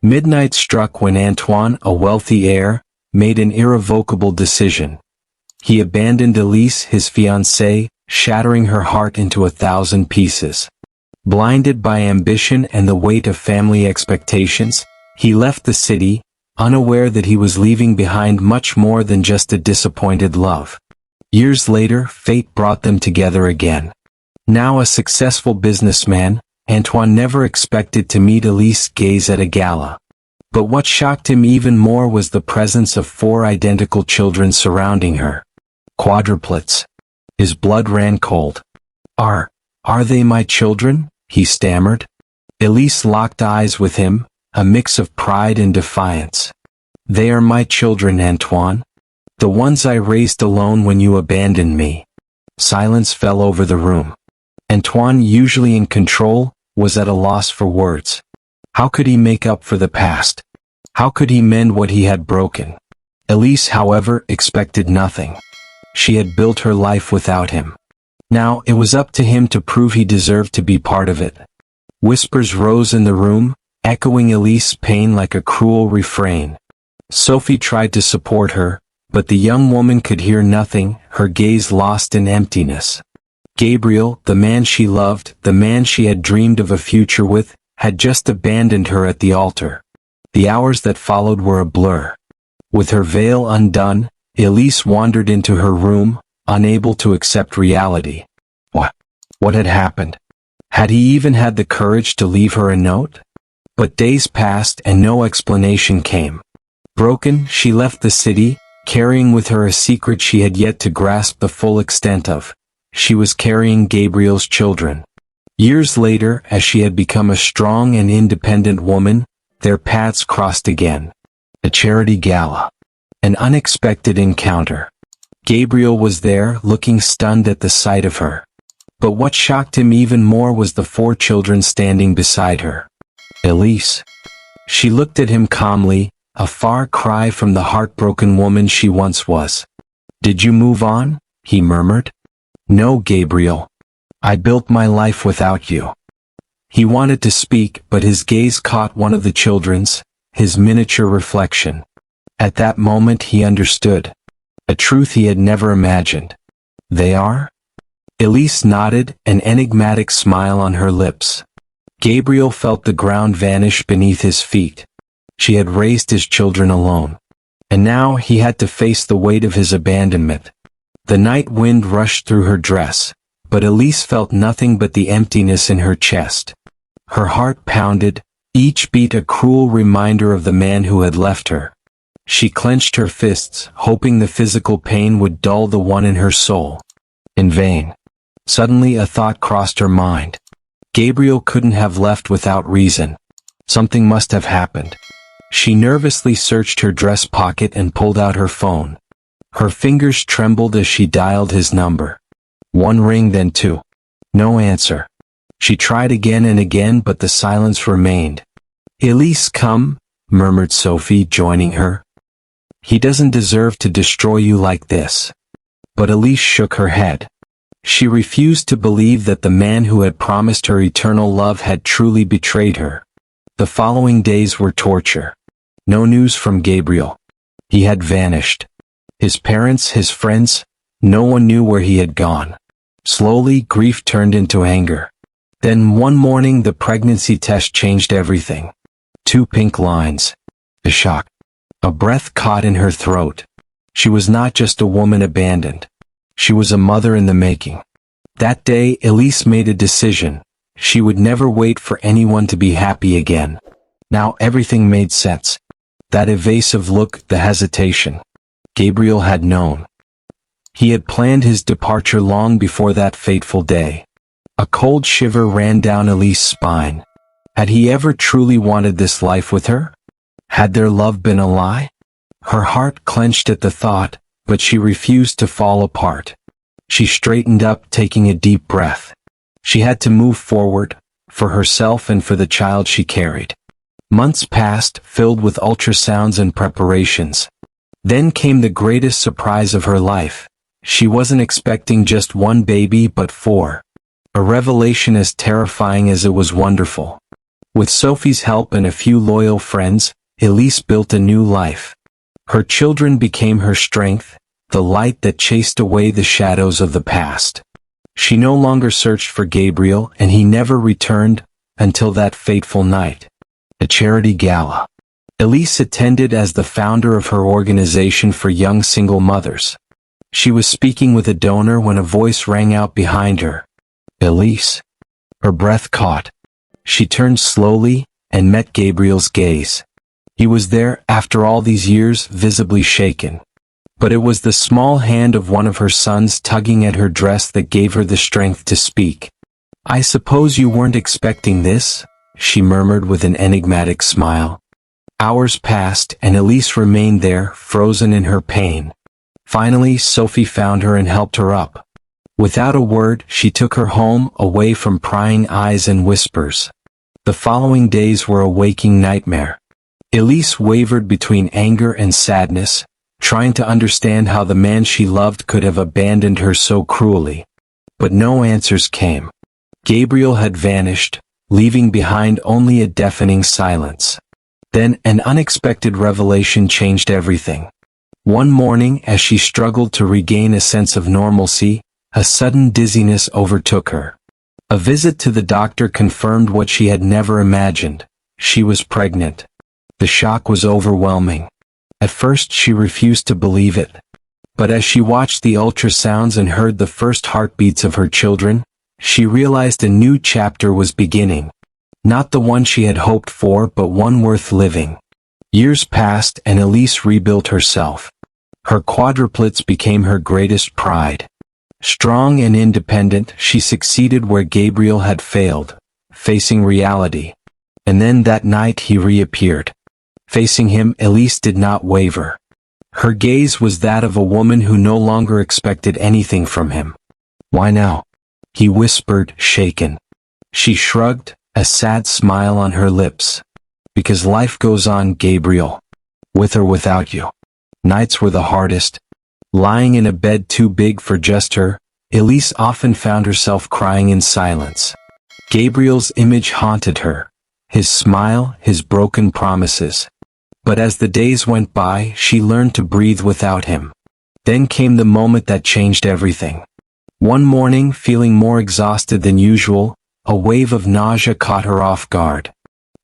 Midnight struck when Antoine, a wealthy heir, made an irrevocable decision. He abandoned Elise, his fiancée, shattering her heart into 1,000 pieces. Blinded by ambition and the weight of family expectations, he left the city, unaware that he was leaving behind much more than just a disappointed love. Years later, fate brought them together again. Now a successful businessman, Antoine never expected to meet Elise gaze at a gala. But what shocked him even more was the presence of 4 identical children surrounding her. Quadruplets. His blood ran cold. Are they my children?" he stammered. Elise locked eyes with him, a mix of pride and defiance. "They are my children, Antoine. The ones I raised alone when you abandoned me." Silence fell over the room. Antoine, usually in control, was at a loss for words. How could he make up for the past? How could he mend what he had broken? Elise, however, expected nothing. She had built her life without him. Now it was up to him to prove he deserved to be part of it. Whispers rose in the room, echoing Elise's pain like a cruel refrain. Sophie tried to support her, but the young woman could hear nothing, her gaze lost in emptiness. Gabriel, the man she loved, the man she had dreamed of a future with, had just abandoned her at the altar. The hours that followed were a blur. With her veil undone, Elise wandered into her room, unable to accept reality. What had happened? Had he even had the courage to leave her a note? But days passed and no explanation came. Broken, she left the city, carrying with her a secret she had yet to grasp the full extent of. She was carrying Gabriel's children. Years later, as she had become a strong and independent woman, their paths crossed again. A charity gala. An unexpected encounter. Gabriel was there, looking stunned at the sight of her. But what shocked him even more was the 4 children standing beside her. Elise. She looked at him calmly, a far cry from the heartbroken woman she once was. "Did you move on?" he murmured. "No, Gabriel. I built my life without you." He wanted to speak, but his gaze caught one of the children's, his miniature reflection. At that moment he understood. A truth he had never imagined. "They are?" Elise nodded, an enigmatic smile on her lips. Gabriel felt the ground vanish beneath his feet. She had raised his children alone. And now he had to face the weight of his abandonment. The night wind rushed through her dress, but Elise felt nothing but the emptiness in her chest. Her heart pounded, each beat a cruel reminder of the man who had left her. She clenched her fists, hoping the physical pain would dull the one in her soul. In vain. Suddenly a thought crossed her mind. Gabriel couldn't have left without reason. Something must have happened. She nervously searched her dress pocket and pulled out her phone. Her fingers trembled as she dialed his number. 1 ring, then 2. No answer. She tried again and again, but the silence remained. "Elise, come," murmured Sophie, joining her. "He doesn't deserve to destroy you like this." But Elise shook her head. She refused to believe that the man who had promised her eternal love had truly betrayed her. The following days were torture. No news from Gabriel. He had vanished. His parents, his friends, no one knew where he had gone. Slowly, grief turned into anger. Then one morning the pregnancy test changed everything. 2 pink lines. A shock. A breath caught in her throat. She was not just a woman abandoned. She was a mother in the making. That day, Elise made a decision. She would never wait for anyone to be happy again. Now everything made sense. That evasive look, the hesitation. Gabriel had known. He had planned his departure long before that fateful day. A cold shiver ran down Elise's spine. Had he ever truly wanted this life with her? Had their love been a lie? Her heart clenched at the thought, but she refused to fall apart. She straightened up, taking a deep breath. She had to move forward, for herself and for the child she carried. Months passed, filled with ultrasounds and preparations. Then came the greatest surprise of her life. She wasn't expecting just 1 baby but 4. A revelation as terrifying as it was wonderful. With Sophie's help and a few loyal friends, Elise built a new life. Her children became her strength, the light that chased away the shadows of the past. She no longer searched for Gabriel, and he never returned until that fateful night. A charity gala. Elise attended as the founder of her organization for young single mothers. She was speaking with a donor when a voice rang out behind her. Elise. Her breath caught. She turned slowly and met Gabriel's gaze. He was there, after all these years, visibly shaken. But it was the small hand of one of her sons tugging at her dress that gave her the strength to speak. "I suppose you weren't expecting this?" she murmured with an enigmatic smile. Hours passed, and Elise remained there, frozen in her pain. Finally, Sophie found her and helped her up. Without a word, she took her home, away from prying eyes and whispers. The following days were a waking nightmare. Elise wavered between anger and sadness, trying to understand how the man she loved could have abandoned her so cruelly. But no answers came. Gabriel had vanished, leaving behind only a deafening silence. Then an unexpected revelation changed everything. One morning, as she struggled to regain a sense of normalcy, a sudden dizziness overtook her. A visit to the doctor confirmed what she had never imagined. She was pregnant. The shock was overwhelming. At first she refused to believe it. But as she watched the ultrasounds and heard the first heartbeats of her children, she realized a new chapter was beginning. Not the one she had hoped for, but one worth living. Years passed, and Elise rebuilt herself. Her quadruplets became her greatest pride. Strong and independent, she succeeded where Gabriel had failed, facing reality. And then that night he reappeared. Facing him, Elise did not waver. Her gaze was that of a woman who no longer expected anything from him. "Why now?" he whispered, shaken. She shrugged, a sad smile on her lips. "Because life goes on, Gabriel. With or without you." Nights were the hardest. Lying in a bed too big for just her, Elise often found herself crying in silence. Gabriel's image haunted her. His smile, his broken promises. But as the days went by, she learned to breathe without him. Then came the moment that changed everything. One morning, feeling more exhausted than usual, a wave of nausea caught her off guard.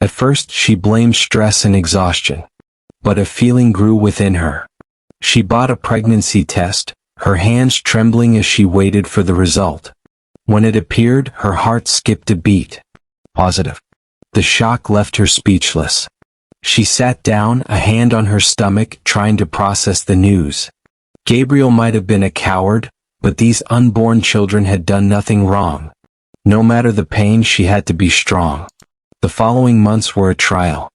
At first, she blamed stress and exhaustion. But a feeling grew within her. She bought a pregnancy test, her hands trembling as she waited for the result. When it appeared, her heart skipped a beat. Positive. The shock left her speechless. She sat down, a hand on her stomach, trying to process the news. Gabriel might have been a coward, but these unborn children had done nothing wrong. No matter the pain, she had to be strong. The following months were a trial.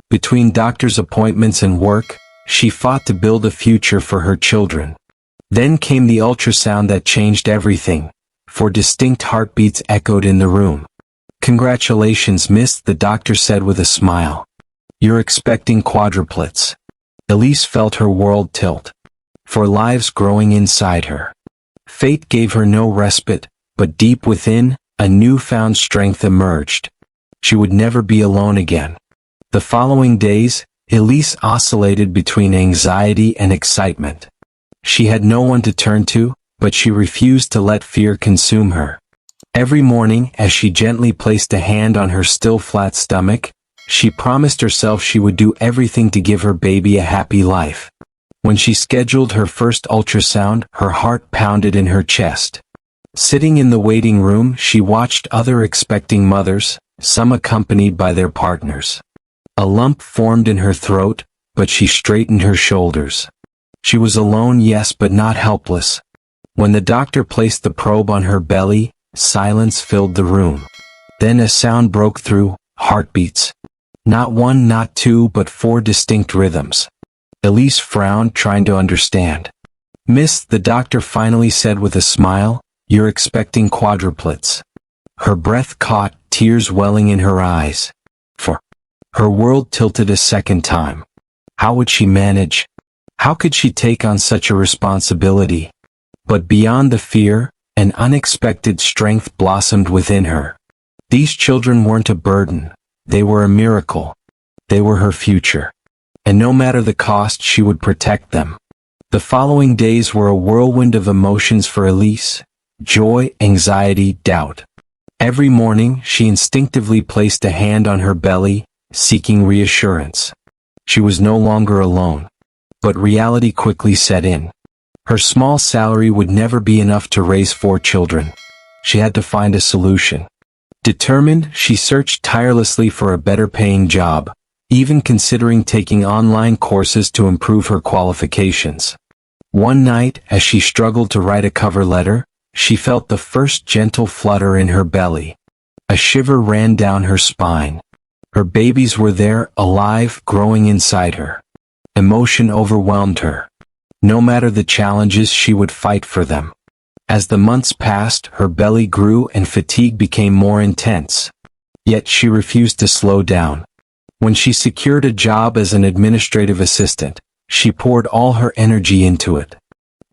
Between doctor's appointments and work, she fought to build a future for her children. Then came the ultrasound that changed everything. 4 distinct heartbeats echoed in the room. "Congratulations, miss," the doctor said with a smile. "You're expecting quadruplets." Elise felt her world tilt. 4 lives growing inside her. Fate gave her no respite, but deep within, a newfound strength emerged. She would never be alone again. The following days, Elise oscillated between anxiety and excitement. She had no one to turn to, but she refused to let fear consume her. Every morning, as she gently placed a hand on her still flat stomach, she promised herself she would do everything to give her baby a happy life. When she scheduled her first ultrasound, her heart pounded in her chest. Sitting in the waiting room, she watched other expecting mothers, some accompanied by their partners. A lump formed in her throat, but she straightened her shoulders. She was alone, yes, but not helpless. When the doctor placed the probe on her belly, silence filled the room. Then a sound broke through, heartbeats. Not 1, not 2, but 4 distinct rhythms. Elise frowned, trying to understand. "Miss," the doctor finally said with a smile, "you're expecting quadruplets." Her breath caught, tears welling in her eyes. For her world tilted a second time. How would she manage? How could she take on such a responsibility? But beyond the fear, an unexpected strength blossomed within her. These children weren't a burden. They were a miracle. They were her future. And no matter the cost, she would protect them. The following days were a whirlwind of emotions for Elise: joy, anxiety, doubt. Every morning, she instinctively placed a hand on her belly, seeking reassurance. She was no longer alone. But reality quickly set in. Her small salary would never be enough to raise 4 children. She had to find a solution. Determined, she searched tirelessly for a better-paying job, even considering taking online courses to improve her qualifications. One night, as she struggled to write a cover letter, she felt the first gentle flutter in her belly. A shiver ran down her spine. Her babies were there, alive, growing inside her. Emotion overwhelmed her. No matter the challenges, she would fight for them. As the months passed, her belly grew and fatigue became more intense. Yet she refused to slow down. When she secured a job as an administrative assistant, she poured all her energy into it.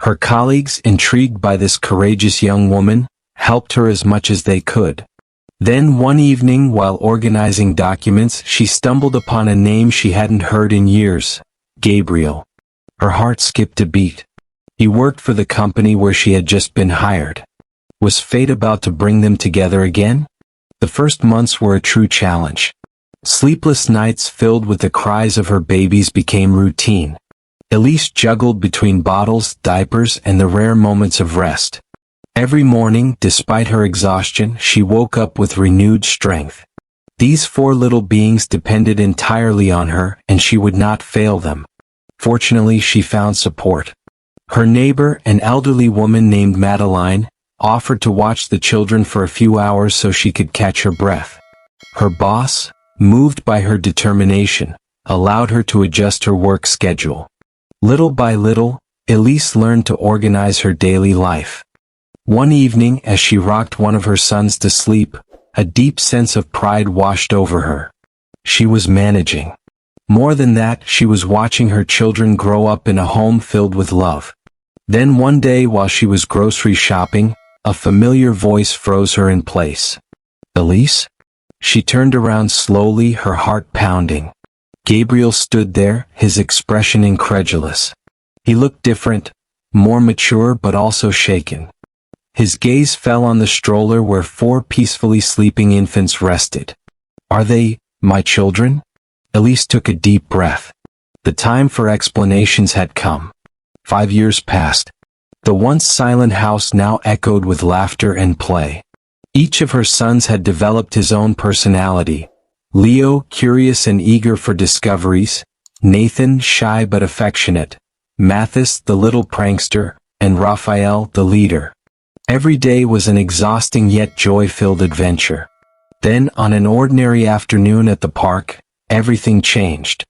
Her colleagues, intrigued by this courageous young woman, helped her as much as they could. Then one evening, while organizing documents, she stumbled upon a name she hadn't heard in years: Gabriel. Her heart skipped a beat. He worked for the company where she had just been hired. Was fate about to bring them together again? The first months were a true challenge. Sleepless nights filled with the cries of her babies became routine. Elise juggled between bottles, diapers, and the rare moments of rest. Every morning, despite her exhaustion, she woke up with renewed strength. These 4 little beings depended entirely on her, and she would not fail them. Fortunately, she found support. Her neighbor, an elderly woman named Madeline, offered to watch the children for a few hours so she could catch her breath. Her boss, moved by her determination, allowed her to adjust her work schedule. Little by little, Elise learned to organize her daily life. One evening, as she rocked one of her sons to sleep, a deep sense of pride washed over her. She was managing. More than that, she was watching her children grow up in a home filled with love. Then one day, while she was grocery shopping, a familiar voice froze her in place. "Elise?" She turned around slowly, her heart pounding. Gabriel stood there, his expression incredulous. He looked different, more mature but also shaken. His gaze fell on the stroller where 4 peacefully sleeping infants rested. "Are they my children?" Elise took a deep breath. The time for explanations had come. 5 years passed. The once silent house now echoed with laughter and play. Each of her sons had developed his own personality. Leo, curious and eager for discoveries; Nathan, shy but affectionate; Mathis, the little prankster; and Raphael, the leader. Every day was an exhausting yet joy-filled adventure. Then, on an ordinary afternoon at the park, everything changed.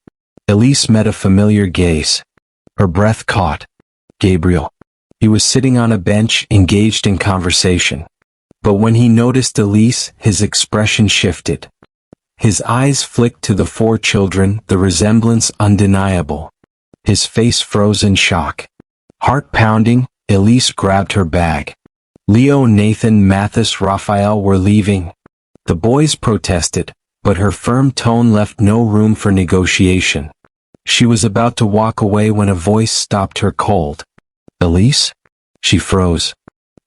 Elise met a familiar gaze. Her breath caught. Gabriel. He was sitting on a bench, engaged in conversation. But when he noticed Elise, his expression shifted. His eyes flicked to the 4 children, the resemblance undeniable. His face froze in shock. Heart pounding, Elise grabbed her bag. Leo, Nathan, Mathis, Raphael were leaving. The boys protested, but her firm tone left no room for negotiation. She was about to walk away when a voice stopped her cold. "Elise?" She froze.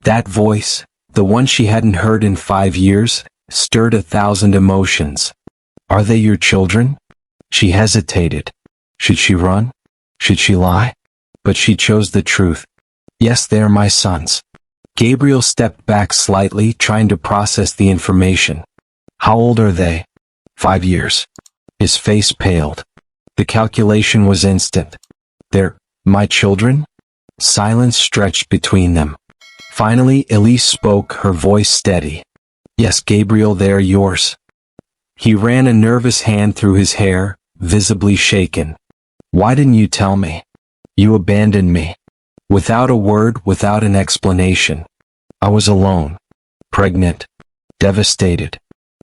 That voice, the one she hadn't heard in 5 years, stirred 1,000 emotions. "Are they your children?" She hesitated. Should she run? Should she lie? But she chose the truth. "Yes, they are my sons." Gabriel stepped back slightly, trying to process the information. "How old are they?" 5 years. His face paled. The calculation was instant. "They're my children?" Silence stretched between them. Finally, Elise spoke, her voice steady. "Yes, Gabriel, they are yours." He ran a nervous hand through his hair, visibly shaken. "Why didn't you tell me? You abandoned me." Without a word, without an explanation. "I was alone. Pregnant. Devastated."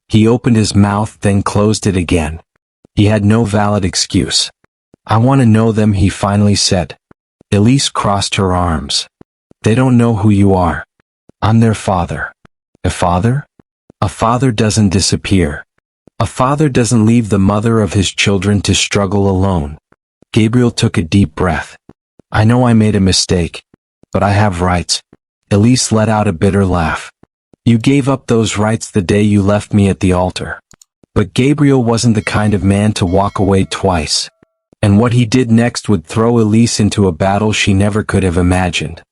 He opened his mouth, then closed it again. He had no valid excuse. "I want to know them," he finally said. Elise crossed her arms. "They don't know who you are. I'm their father." "A father?" "A father doesn't disappear. A father doesn't leave the mother of his children to struggle alone. Gabriel took a deep breath. I know I made a mistake, but I have rights. Elise let out a bitter laugh. You gave up those rights the day you left me at the altar. But Gabriel wasn't the kind of man to walk away twice. And what he did next would throw Elise into a battle she never could have imagined.